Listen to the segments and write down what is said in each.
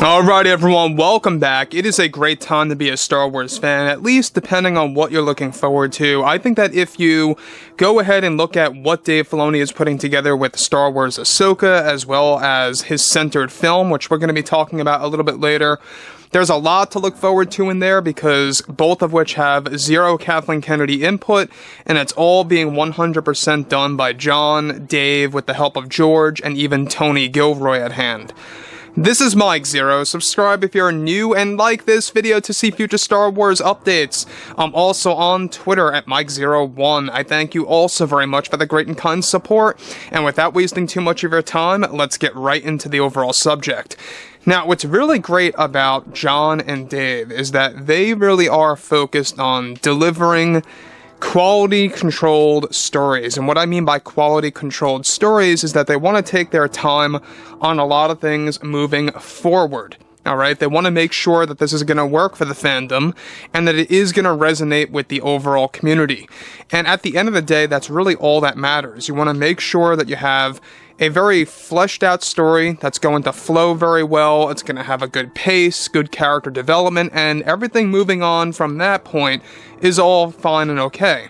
Alright everyone, welcome back. It is a great time to be a Star Wars fan, at least depending on what you're looking forward to. I think that if you go ahead and look at what Dave Filoni is putting together with Star Wars Ahsoka, as well as his centered film, which we're going to be talking about a little bit later, there's a lot to look forward to in there because both of which have zero Kathleen Kennedy input, and it's all being 100% done by John, Dave, with the help of George, and even Tony Gilroy at hand. This is Mike Zero. Subscribe if you're new and like this video to see future Star Wars updates. I'm also on Twitter at Mike01. I thank you all so very much for the great and kind support. And without wasting too much of your time, let's get right into the overall subject. Now, what's really great about John and Dave is that they really are focused on delivering quality-controlled stories. And what I mean by quality-controlled stories is that they want to take their time on a lot of things moving forward. Alright, they want to make sure that this is going to work for the fandom, and that it is going to resonate with the overall community. And at the end of the day, that's really all that matters. You want to make sure that you have a very fleshed out story that's going to flow very well, it's going to have a good pace, good character development, and everything moving on from that point is all fine and okay.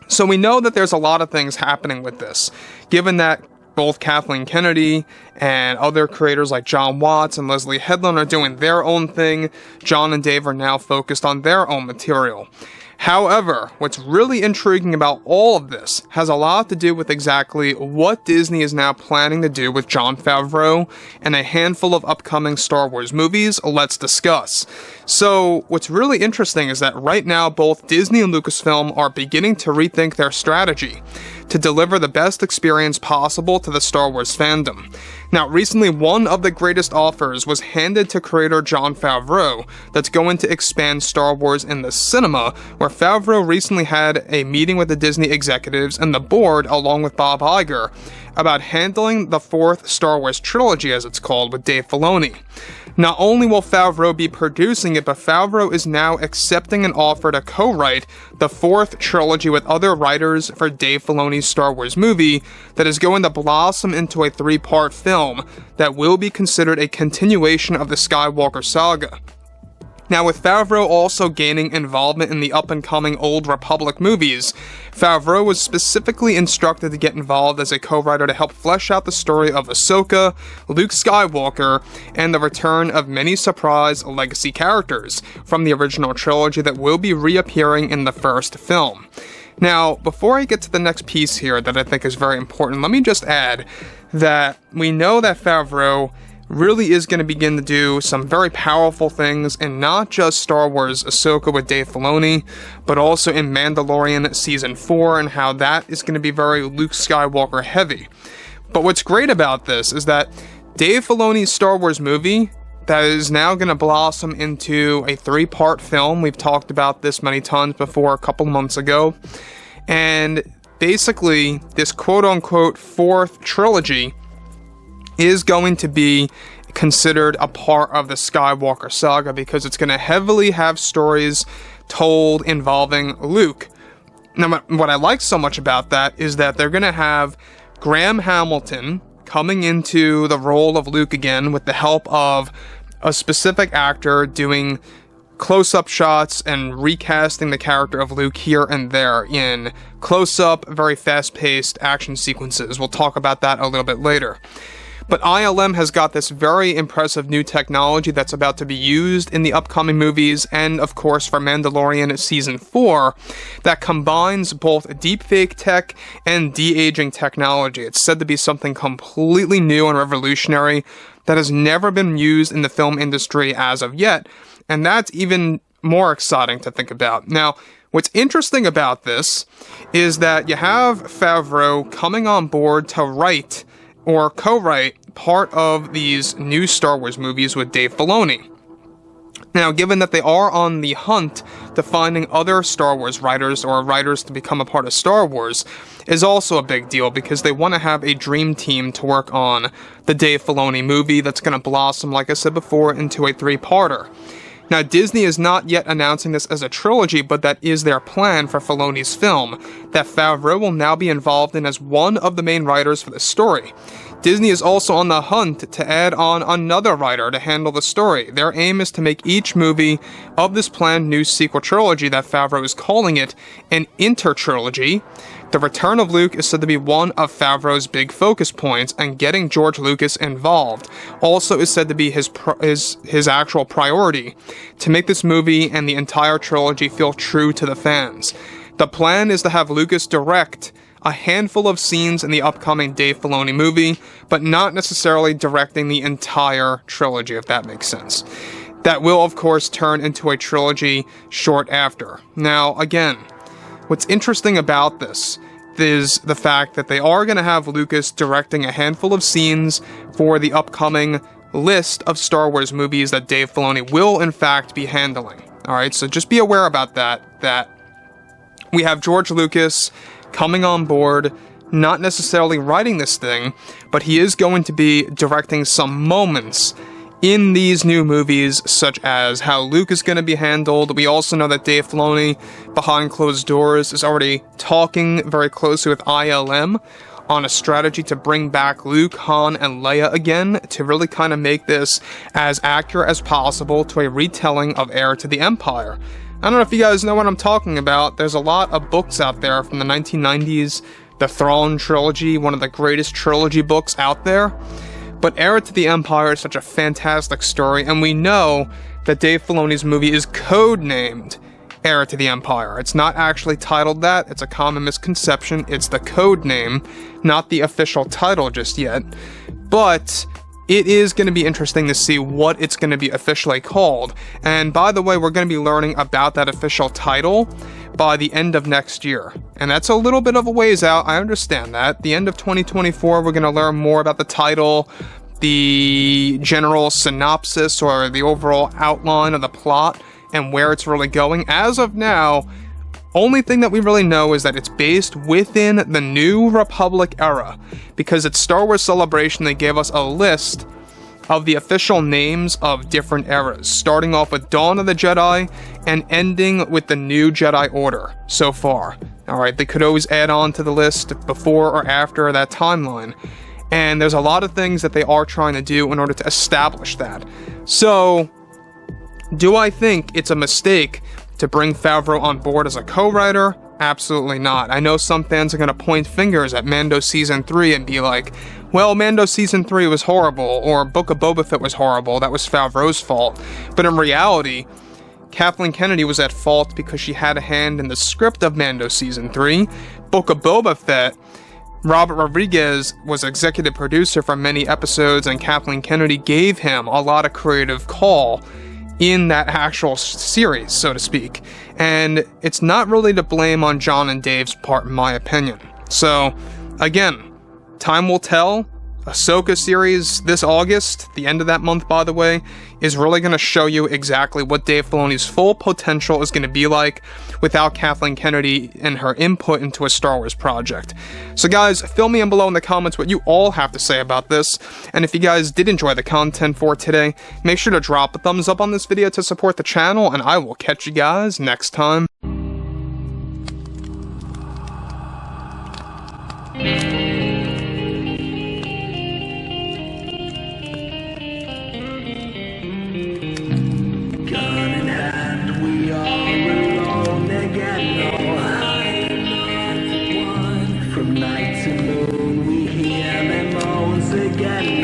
So we know that there's a lot of things happening with this, given that both Kathleen Kennedy and other creators like John Watts and Leslie Headland are doing their own thing. John and Dave are now focused on their own material. However, what's really intriguing about all of this has a lot to do with exactly what Disney is now planning to do with Jon Favreau and a handful of upcoming Star Wars movies. Let's discuss. So, what's really interesting is that right now both Disney and Lucasfilm are beginning to rethink their strategy to deliver the best experience possible to the Star Wars fandom. Now, recently, one of the greatest offers was handed to creator Jon Favreau that's going to expand Star Wars in the cinema, where Favreau recently had a meeting with the Disney executives and the board, along with Bob Iger, about handling the fourth Star Wars trilogy, as it's called, with Dave Filoni. Not only will Favreau be producing it, but Favreau is now accepting an offer to co-write the fourth trilogy with other writers for Dave Filoni's Star Wars movie that is going to blossom into a three-part film that will be considered a continuation of the Skywalker saga. Now, with Favreau also gaining involvement in the up-and-coming Old Republic movies, Favreau was specifically instructed to get involved as a co-writer to help flesh out the story of Ahsoka, Luke Skywalker, and the return of many surprise legacy characters from the original trilogy that will be reappearing in the first film. Now, before I get to the next piece here that I think is very important, let me just add that we know that Favreau really is going to begin to do some very powerful things in not just Star Wars Ahsoka with Dave Filoni, but also in Mandalorian Season 4 and how that is going to be very Luke Skywalker heavy. But what's great about this is that Dave Filoni's Star Wars movie that is now going to blossom into a three-part film. We've talked about this many times before a couple months ago. And basically, this quote-unquote fourth trilogy is going to be considered a part of the Skywalker saga because it's going to heavily have stories told involving Luke. Now, what I like so much about that is that they're going to have Graham Hamilton coming into the role of Luke again with the help of a specific actor doing close-up shots and recasting the character of Luke here and there in close-up, very fast-paced action sequences. We'll talk about that a little bit later. But ILM has got this very impressive new technology that's about to be used in the upcoming movies and, of course, for Mandalorian Season 4 that combines both deepfake tech and de-aging technology. It's said to be something completely new and revolutionary that has never been used in the film industry as of yet, and that's even more exciting to think about. Now, what's interesting about this is that you have Favreau coming on board to write or co-write part of these new Star Wars movies with Dave Filoni. Now, given that they are on the hunt to finding other Star Wars writers or writers to become a part of Star Wars is also a big deal because they want to have a dream team to work on the Dave Filoni movie that's going to blossom, like I said before, into a three-parter. Now, Disney is not yet announcing this as a trilogy, but that is their plan for Filoni's film, that Favreau will now be involved in as one of the main writers for the story. Disney is also on the hunt to add on another writer to handle the story. Their aim is to make each movie of this planned new sequel trilogy that Favreau is calling it an intertrilogy. The return of Luke is said to be one of Favreau's big focus points, and getting George Lucas involved also is said to be his actual priority, to make this movie and the entire trilogy feel true to the fans. The plan is to have Lucas direct a handful of scenes in the upcoming Dave Filoni movie, but not necessarily directing the entire trilogy, if that makes sense. That will, of course, turn into a trilogy short after. Now, again, what's interesting about this is the fact that they are going to have Lucas directing a handful of scenes for the upcoming list of Star Wars movies that Dave Filoni will, in fact, be handling. Alright, so just be aware about that we have George Lucas coming on board, not necessarily writing this thing, but he is going to be directing some moments in these new movies, such as how Luke is going to be handled. We also know that Dave Filoni, behind closed doors, is already talking very closely with ILM on a strategy to bring back Luke, Han, and Leia again, to really kind of make this as accurate as possible to a retelling of Heir to the Empire. I don't know if you guys know what I'm talking about. There's a lot of books out there from the 1990s. The Throne Trilogy, one of the greatest trilogy books out there. But Heir to the Empire is such a fantastic story, and we know that Dave Filoni's movie is codenamed Heir to the Empire. It's not actually titled that. It's a common misconception. It's the code name, not the official title just yet. But it is going to be interesting to see what it's going to be officially called. And by the way, we're going to be learning about that official title by the end of next year. And that's a little bit of a ways out, I understand that. The end of 2024, we're going to learn more about the title, the general synopsis, or the overall outline of the plot, and where it's really going. As of now, only thing that we really know is that it's based within the New Republic era, because at Star Wars Celebration they gave us a list of the official names of different eras, starting off with Dawn of the Jedi and ending with the New Jedi Order so far. Alright, they could always add on to the list before or after that timeline, and there's a lot of things that they are trying to do in order to establish that. So, do I think it's a mistake to bring Favreau on board as a co-writer? Absolutely not. I know some fans are going to point fingers at Mando Season 3 and be like, well, Mando Season 3 was horrible, or Book of Boba Fett was horrible, that was Favreau's fault. But in reality, Kathleen Kennedy was at fault because she had a hand in the script of Mando Season 3. Book of Boba Fett, Robert Rodriguez was executive producer for many episodes, and Kathleen Kennedy gave him a lot of creative call in that actual series, so to speak. And it's not really to blame on John and Dave's part, in my opinion. So, again, time will tell. Ahsoka series this August, the end of that month by the way, is really going to show you exactly what Dave Filoni's full potential is going to be like without Kathleen Kennedy and her input into a Star Wars project. So guys, fill me in below in the comments what you all have to say about this, and if you guys did enjoy the content for today, make sure to drop a thumbs up on this video to support the channel, and I will catch you guys next time. From night to moon we hear them moans again.